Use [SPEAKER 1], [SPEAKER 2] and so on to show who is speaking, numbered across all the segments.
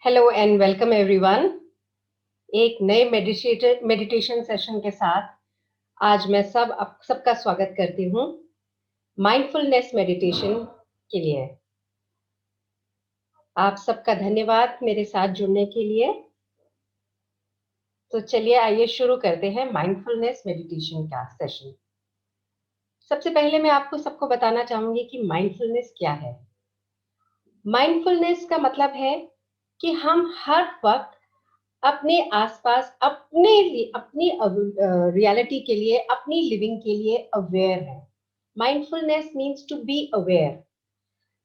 [SPEAKER 1] Hello and welcome everyone. एक नए meditation session के साथ आज मैं सबका स्वागत करती हूँ माइंडफुलनेस मेडिटेशन के लिए। आप सबका धन्यवाद मेरे साथ जुड़ने के लिए। तो चलिए आइए शुरू करते हैं माइंडफुलनेस मेडिटेशन का सेशन। सबसे पहले मैं आपको सबको बताना चाहूंगी कि माइंडफुलनेस क्या है। माइंडफुलनेस का मतलब है कि हम हर वक्त अपने आसपास अपनी रियलिटी के लिए, अपनी लिविंग के लिए अवेयर है। Mindfulness means to be aware.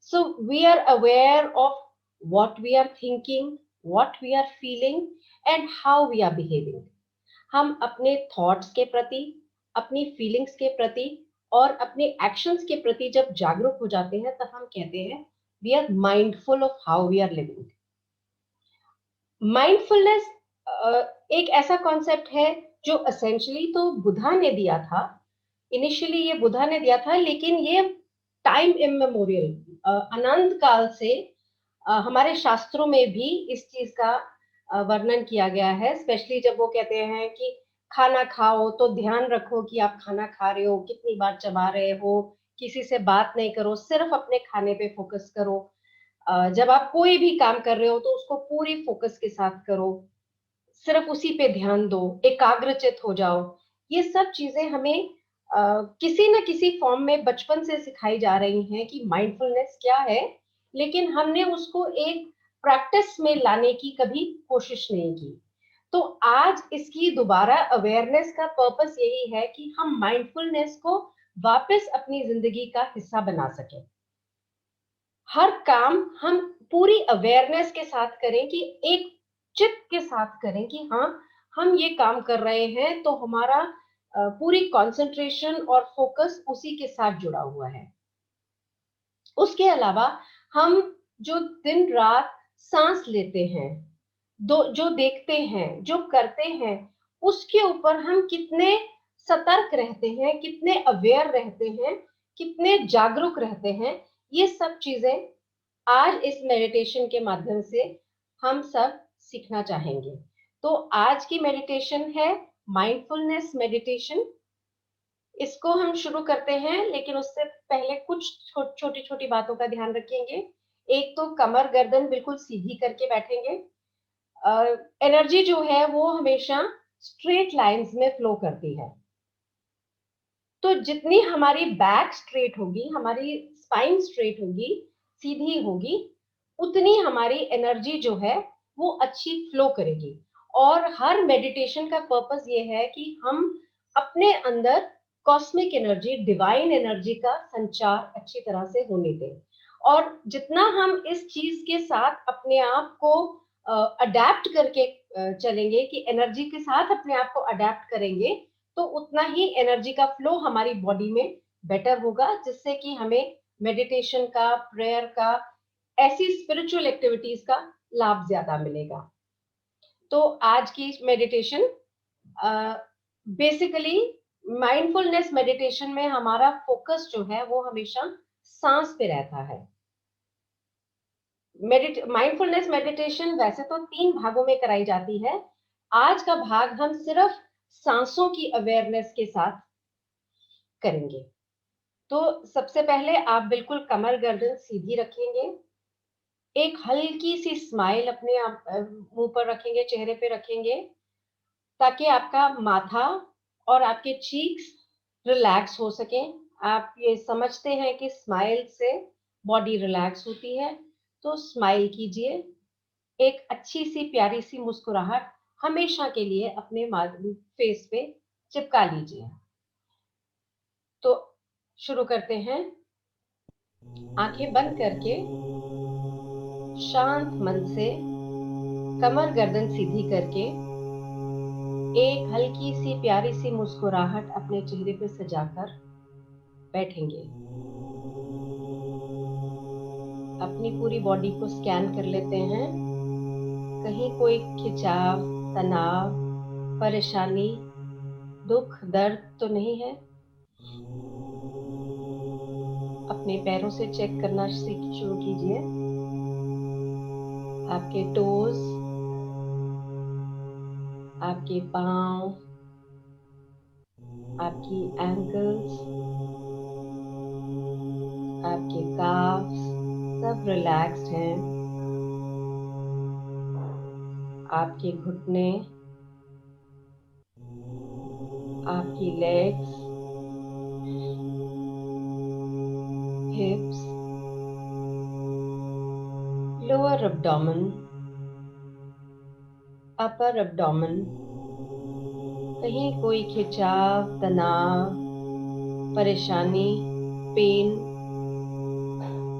[SPEAKER 1] So we are aware of what we are thinking, what we are feeling and how we are behaving. हम अपने थॉट्स के प्रति, अपनी फीलिंग्स के प्रति और अपने एक्शंस के प्रति जब जागरूक हो जाते हैं तब हम कहते हैं we are mindful of how we are living. Mindfulness एक ऐसा कॉन्सेप्ट है जो एसेंशियली तो बुद्धा ने दिया था। इनिशियली ये बुद्धा ने दिया था, लेकिन ये टाइम इमेमोरियल, अनंत काल से हमारे शास्त्रों में भी इस चीज का वर्णन किया गया है। स्पेशली जब वो कहते हैं कि खाना खाओ तो ध्यान रखो कि आप खाना खा रहे हो, कितनी बार चबा रहे हो, किसी से बात नहीं करो, सिर्फ अपने खाने पे फोकस करो। जब आप कोई भी काम कर रहे हो तो उसको पूरी फोकस के साथ करो, सिर्फ उसी पे ध्यान दो, एकाग्रचित हो जाओ। ये सब चीजें हमें किसी न किसी फॉर्म में बचपन से सिखाई जा रही हैं कि माइंडफुलनेस क्या है, लेकिन हमने उसको एक प्रैक्टिस में लाने की कभी कोशिश नहीं की। तो आज इसकी दोबारा अवेयरनेस का पर्पस यही है कि हम माइंडफुलनेस को वापस अपनी जिंदगी का हिस्सा बना सकें। हर काम हम पूरी अवेयरनेस के साथ करें, कि एक चित्त के साथ करें कि हाँ, हम ये काम कर रहे हैं तो हमारा पूरी कंसंट्रेशन और फोकस उसी के साथ जुड़ा हुआ है। उसके अलावा हम जो दिन रात सांस लेते हैं, जो देखते हैं, जो करते हैं, उसके ऊपर हम कितने सतर्क रहते हैं, कितने अवेयर रहते हैं, कितने जागरूक रहते हैं, ये सब चीजें आज इस मेडिटेशन के माध्यम से हम सब सीखना चाहेंगे। तो आज की मेडिटेशन है माइंडफुलनेस मेडिटेशन। इसको हम शुरू करते हैं, लेकिन उससे पहले कुछ छोटी छोटी बातों का ध्यान रखेंगे। एक तो कमर गर्दन बिल्कुल सीधी करके बैठेंगे। एनर्जी जो है वो हमेशा स्ट्रेट लाइंस में फ्लो करती है। तो जितनी हमारी बैक स्ट्रेट होगी, हमारी स्पाइन स्ट्रेट होगी, सीधी होगी, उतनी हमारी एनर्जी जो है वो अच्छी फ्लो करेगी। और हर मेडिटेशन का पर्पस ये है कि हम अपने अंदर कॉस्मिक एनर्जी, डिवाइन एनर्जी का संचार अच्छी तरह से होने दें। और जितना हम इस चीज के साथ अपने आप को अडेप्ट करके चलेंगे, कि एनर्जी के साथ अपने आप को अडेप्ट करेंगे, तो उतना ही एनर्जी का फ्लो हमारी बॉडी में बेटर होगा, जिससे कि हमें मेडिटेशन का, प्रेयर का, ऐसी स्पिरिचुअल एक्टिविटीज का लाभ ज्यादा मिलेगा। तो आज की मेडिटेशन बेसिकली माइंडफुलनेस मेडिटेशन में हमारा फोकस जो है वो हमेशा सांस पे रहता है। माइंडफुलनेस मेडिटेशन वैसे तो 3 भागों में कराई जाती है। आज का भाग हम सिर्फ सांसों की अवेयरनेस के साथ करेंगे। तो सबसे पहले आप बिल्कुल कमर गर्दन सीधी रखेंगे। एक हल्की सी स्माइल अपने आप मुंह पर रखेंगे, चेहरे पे रखेंगे, ताकि आपका माथा और आपके चीक्स रिलैक्स हो सके। आप ये समझते हैं कि स्माइल से बॉडी रिलैक्स होती है, तो स्माइल कीजिए। एक अच्छी सी प्यारी सी मुस्कुराहट हमेशा के लिए अपने फेस पे चिपका लीजिए। तो शुरू करते हैं। आंखें बंद करके शांत मन से कमर गर्दन सीधी करके एक हल्की सी प्यारी सी मुस्कुराहट अपने चेहरे पे सजाकर बैठेंगे। अपनी पूरी बॉडी को स्कैन कर लेते हैं। कहीं कोई खिंचाव, तनाव, परेशानी, दुख, दर्द तो नहीं है। अपने पैरों से चेक करना शुरू कीजिए। आपके टोज, आपके पाँव, आपकी एंकल्स, आपके काफ्स सब रिलैक्स्ड हैं। आपके घुटने, आपकी legs, हिप्स, lower abdomen, upper abdomen, कहीं कोई खिंचाव, तनाव, परेशानी, पेन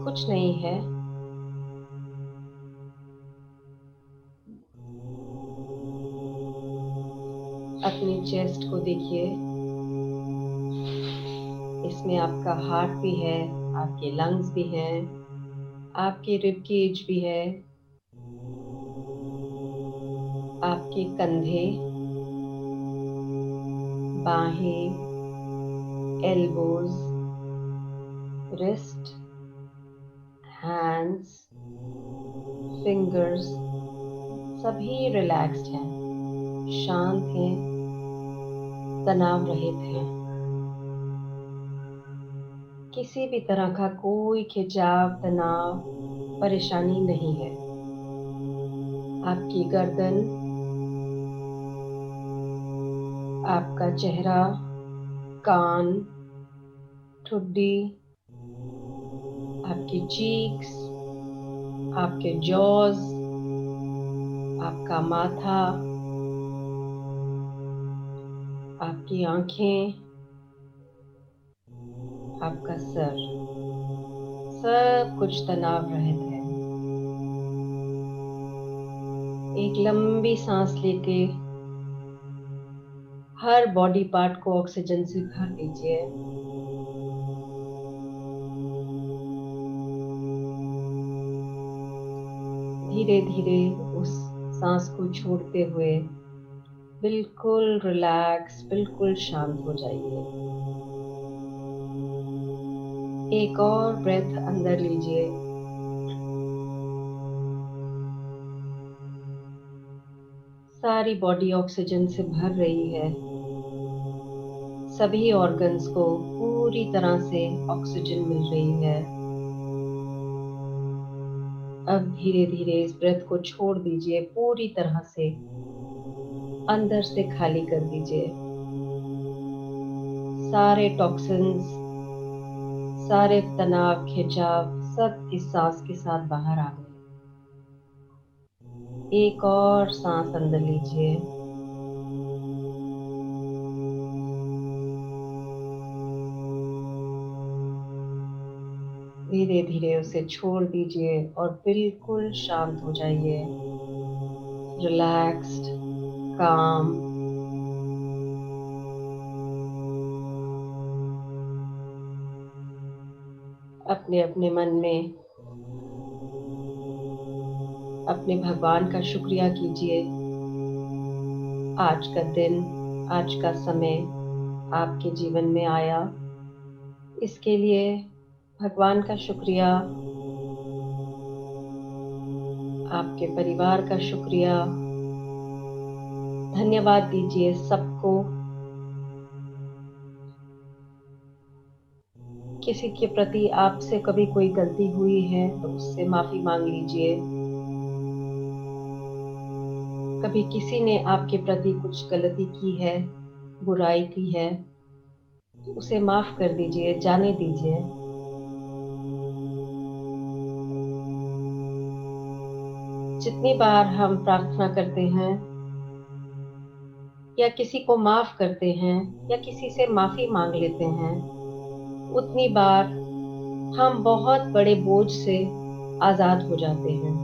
[SPEAKER 1] कुछ नहीं है। अपनी चेस्ट को देखिए, इसमें आपका हार्ट भी है, आपके लंग्स भी हैं, आपकी रिब केज भी है, आपके कंधे, बाहें, एल्बोज, रिस्ट, हैंड्स, फिंगर्स सभी रिलैक्स्ड हैं, शांत हैं, तनाव रहित हैं। किसी भी तरह का कोई खिंचाव, तनाव, परेशानी नहीं है। आपकी गर्दन, आपका चेहरा, कान, ठुड्डी, आपकी चीक्स, आपके जॉज, आपका माथा, आपकी आंखें, आपका सर, सब कुछ तनाव रहित है। एक लंबी सांस लेके हर बॉडी पार्ट को ऑक्सीजन से भर दीजिए। धीरे धीरे उस सांस को छोड़ते हुए बिल्कुल रिलैक्स, बिल्कुल शांत हो जाइए। एक और ब्रेथ अंदर लीजिए, सारी बॉडी ऑक्सीजन से भर रही है, सभी ऑर्गन्स को पूरी तरह से ऑक्सीजन मिल रही है। अब धीरे धीरे इस ब्रेथ को छोड़ दीजिए, पूरी तरह से अंदर से खाली कर दीजिए। सारे टॉक्सिन्स, सारे तनाव, खिंचाव सब इस सांस के साथ बाहर आ गए। एक और सांस अंदर लीजिए, धीरे धीरे उसे छोड़ दीजिए और बिल्कुल शांत हो जाइए। रिलैक्स्ड, काम। अपने अपने मन में अपने भगवान का शुक्रिया कीजिए। आज का दिन, आज का समय आपके जीवन में आया, इसके लिए भगवान का शुक्रिया, आपके परिवार का शुक्रिया। धन्यवाद दीजिए सबको। किसी के प्रति आपसे कभी कोई गलती हुई है तो उससे माफी मांग लीजिए। कभी किसी ने आपके प्रति कुछ गलती की है, बुराई की है, तो उसे माफ कर दीजिए, जाने दीजिए। जितनी बार हम प्रार्थना करते हैं या किसी को माफ करते हैं या किसी से माफी मांग लेते हैं, उतनी बार हम बहुत बड़े बोझ से आजाद हो जाते हैं।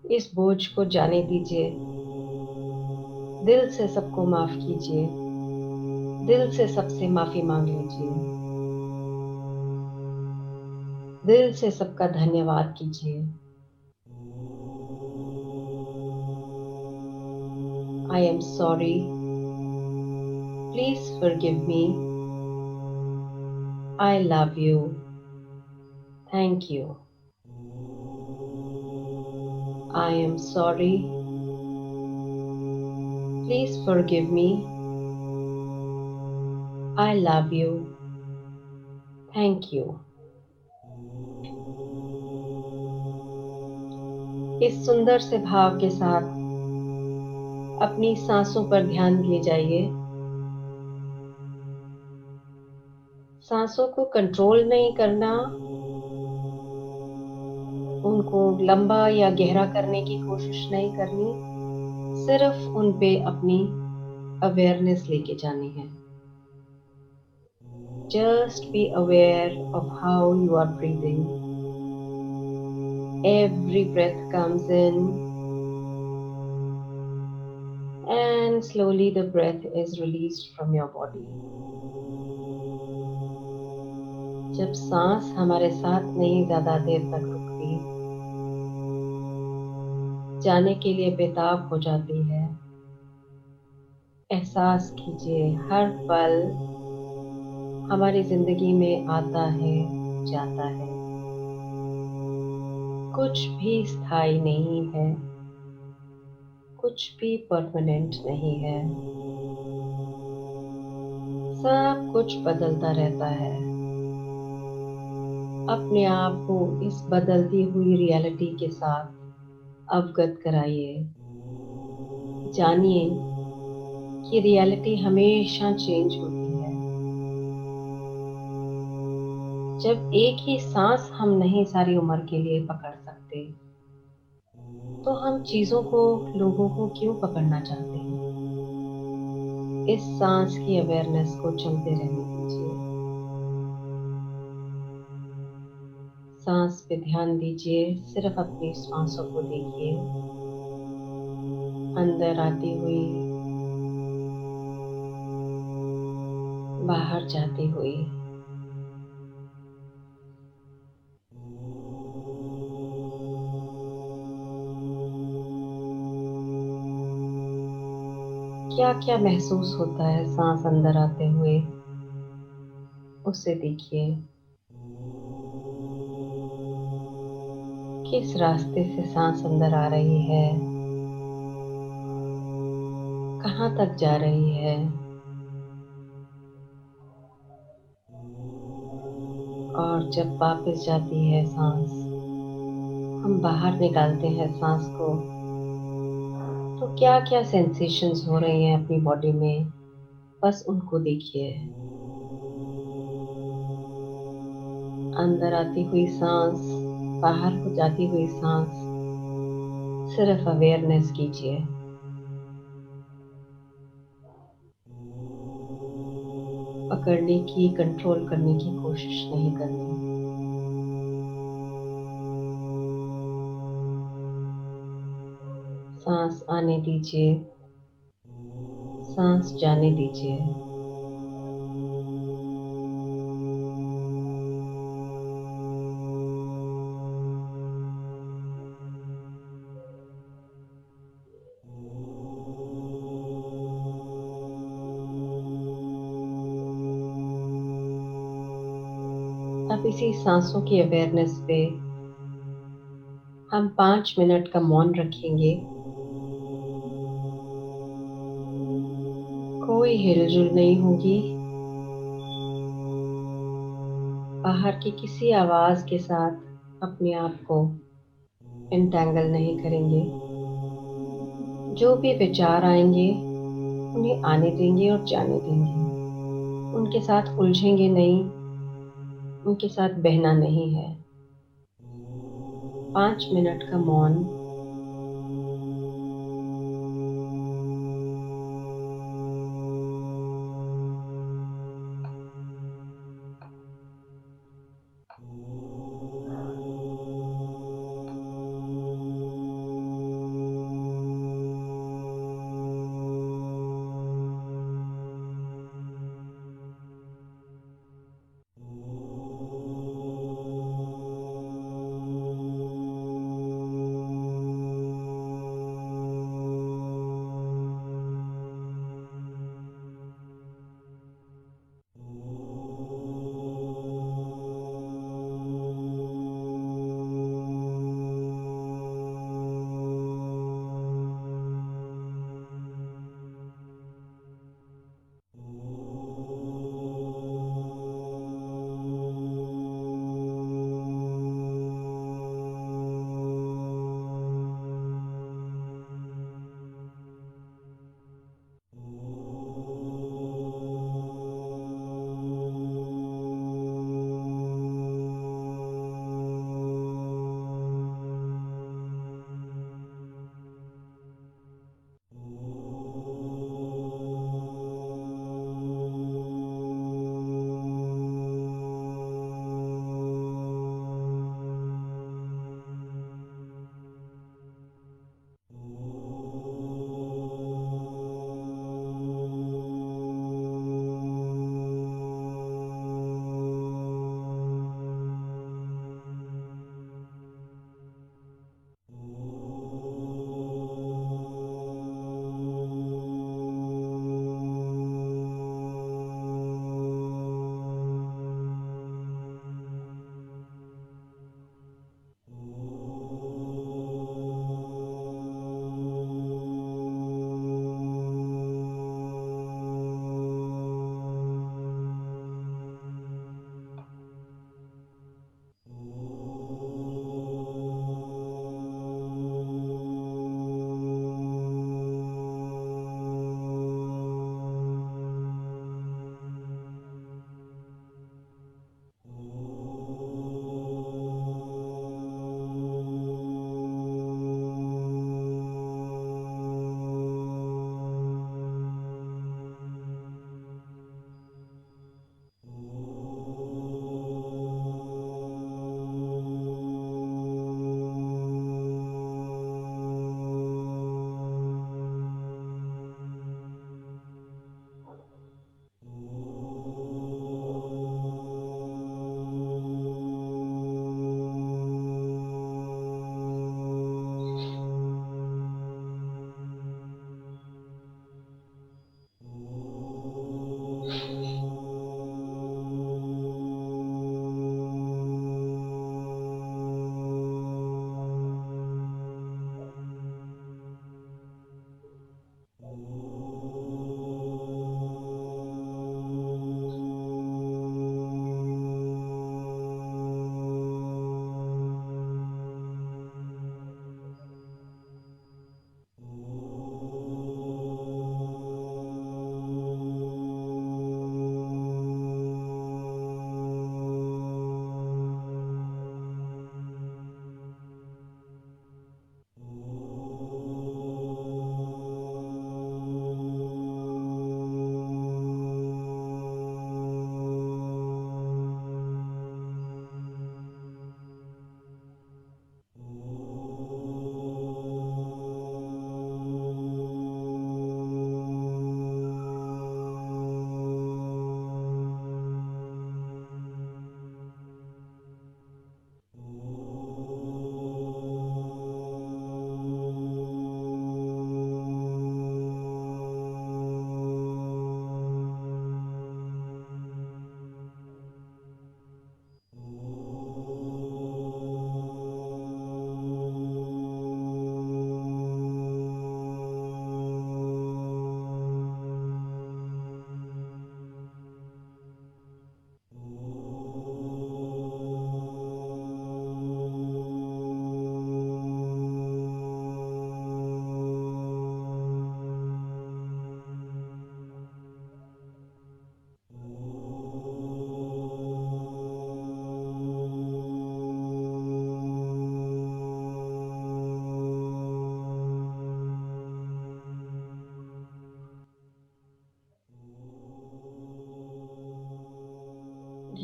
[SPEAKER 1] इस बोझ को जाने दीजिए। दिल से सबको माफ कीजिए, दिल से सबसे माफी मांग लीजिए, दिल से सबका धन्यवाद कीजिए। I am sorry. Please forgive me. I love you. Thank you. I am sorry. Please forgive me. I love you. Thank you. इस सुंदर से भाव के साथ अपनी सांसों पर ध्यान दिए जाइए। सांसों को कंट्रोल नहीं करना, उनको लंबा या गहरा करने की कोशिश नहीं करनी, सिर्फ उन पे अपनी अवेयरनेस लेके जानी है। Just be aware of how you are breathing. Every breath comes in and slowly the breath is released from your body. जब सांस हमारे साथ नहीं ज्यादा देर तक रुकती, जाने के लिए बेताब हो जाती है, एहसास कीजिए हर पल हमारी जिंदगी में आता है, जाता है। कुछ भी स्थायी नहीं है, कुछ भी परमानेंट नहीं है। सब कुछ बदलता रहता है। अपने आप को इस बदलती हुई रियलिटी के साथ अवगत कराइए। जानिए कि रियलिटी हमेशा चेंज होती है। जब एक ही सांस हम नहीं सारी उम्र के लिए पकड़ सकते, तो हम चीजों को, लोगों को क्यों पकड़ना चाहते हैं? इस सांस की अवेयरनेस को चलते रहने दीजिए। सांस पे ध्यान दीजिए, सिर्फ अपनी सांसों को देखिए, अंदर आती हुई, बाहर जाती हुई। क्या क्या महसूस होता है सांस अंदर आते हुए, उसे देखिए। किस रास्ते से सांस अंदर आ रही है, कहाँ तक जा रही है, और जब वापस जाती है सांस, हम बाहर निकालते हैं सांस को, तो क्या क्या सेंसेशंस हो रही हैं अपनी बॉडी में, बस उनको देखिए। अंदर आती हुई सांस, बाहर को जाती हुई सांस, सिर्फ अवेयरनेस कीजिए। पकड़ने की, कंट्रोल करने की कोशिश नहीं करनी। सांस आने दीजिए, सांस जाने दीजिए। अब इसी सांसों की अवेयरनेस पे हम 5 मिनट का मौन रखेंगे। कोई हिलजुल नहीं होगी। बाहर की किसी आवाज के साथ अपने आप को इंटैंगल नहीं करेंगे। जो भी विचार आएंगे, उन्हें आने देंगे और जाने देंगे। उनके साथ उलझेंगे नहीं, उनके साथ बहना नहीं है। 5 मिनट का मौन।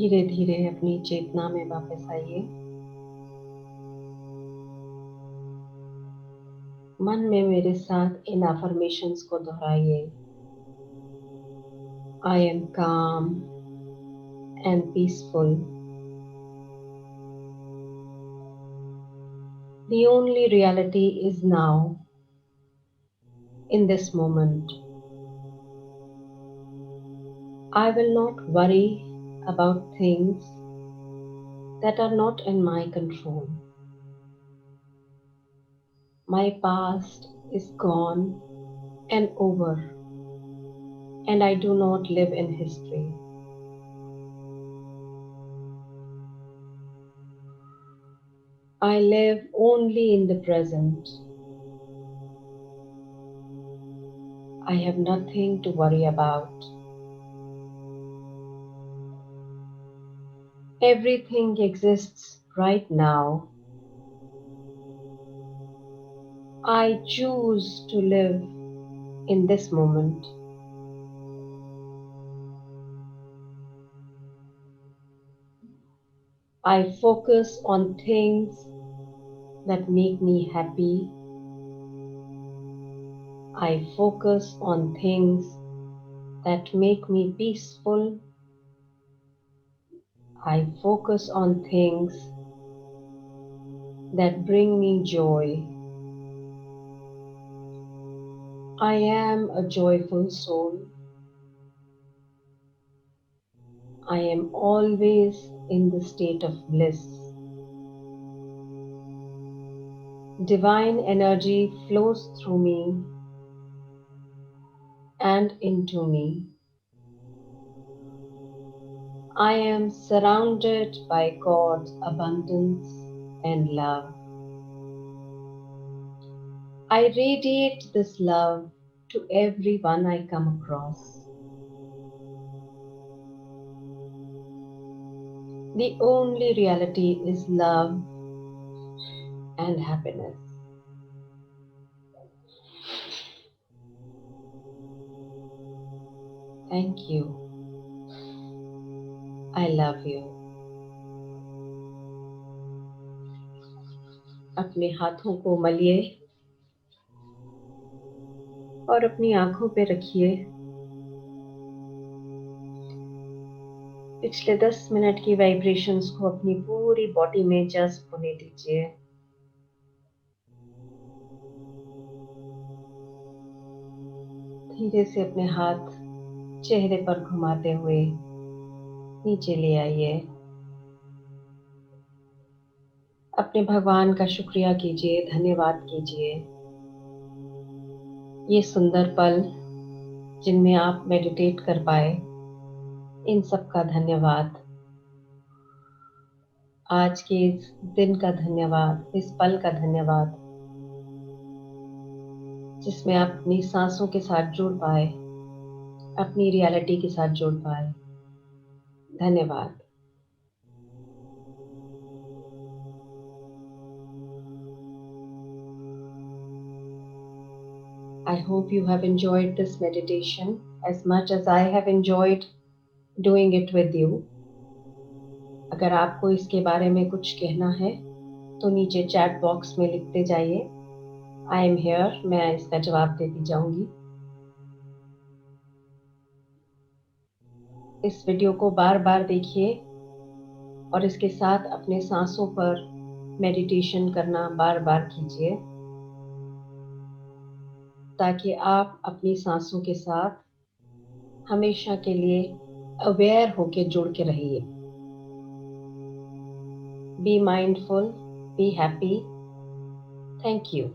[SPEAKER 1] धीरे धीरे अपनी चेतना में वापस आइए। मन में मेरे साथ इन अफर्मेशंस को दोहराइए। आई एम काम and peaceful. The only reality is now, in this moment. I will not worry about things that are not in my control. My past is gone and over, and I do not live in history. I live only in the present. I have nothing to worry about. Everything exists right now. I choose to live in this moment. I focus on things that make me happy. I focus on things that make me peaceful. I focus on things that bring me joy. I am a joyful soul. I am always in the state of bliss. Divine energy flows through me and into me. I am surrounded by God's abundance and love. I radiate this love to everyone I come across. The only reality is love and happiness. Thank you. I love you. अपने हाथों को मलिए और अपनी आंखों पे रखिए। पिछले 10 minute की वाइब्रेशंस को अपनी पूरी बॉडी में जज्ब होने दीजिए। धीरे से अपने हाथ चेहरे पर घुमाते हुए नीचे ले आइए। अपने भगवान का शुक्रिया कीजिए, धन्यवाद कीजिए। ये सुंदर पल जिनमें आप मेडिटेट कर पाए, इन सब का धन्यवाद। आज के इस दिन का धन्यवाद, इस पल का धन्यवाद, जिसमें आप अपनी सांसों के साथ जुड़ पाए, अपनी रियलिटी के साथ जुड़ पाए। धन्यवाद। I hope you have enjoyed this meditation as much as I have enjoyed doing it with you. अगर आपको इसके बारे में कुछ कहना है तो नीचे चैट बॉक्स में लिखते जाइए। I am here, मैं इसका जवाब देती जाऊंगी। इस वीडियो को बार बार देखिए और इसके साथ अपने सांसों पर मेडिटेशन करना बार बार कीजिए, ताकि आप अपनी सांसों के साथ हमेशा के लिए अवेयर होके जुड़ के रहिए। Be mindful, be happy. Thank you.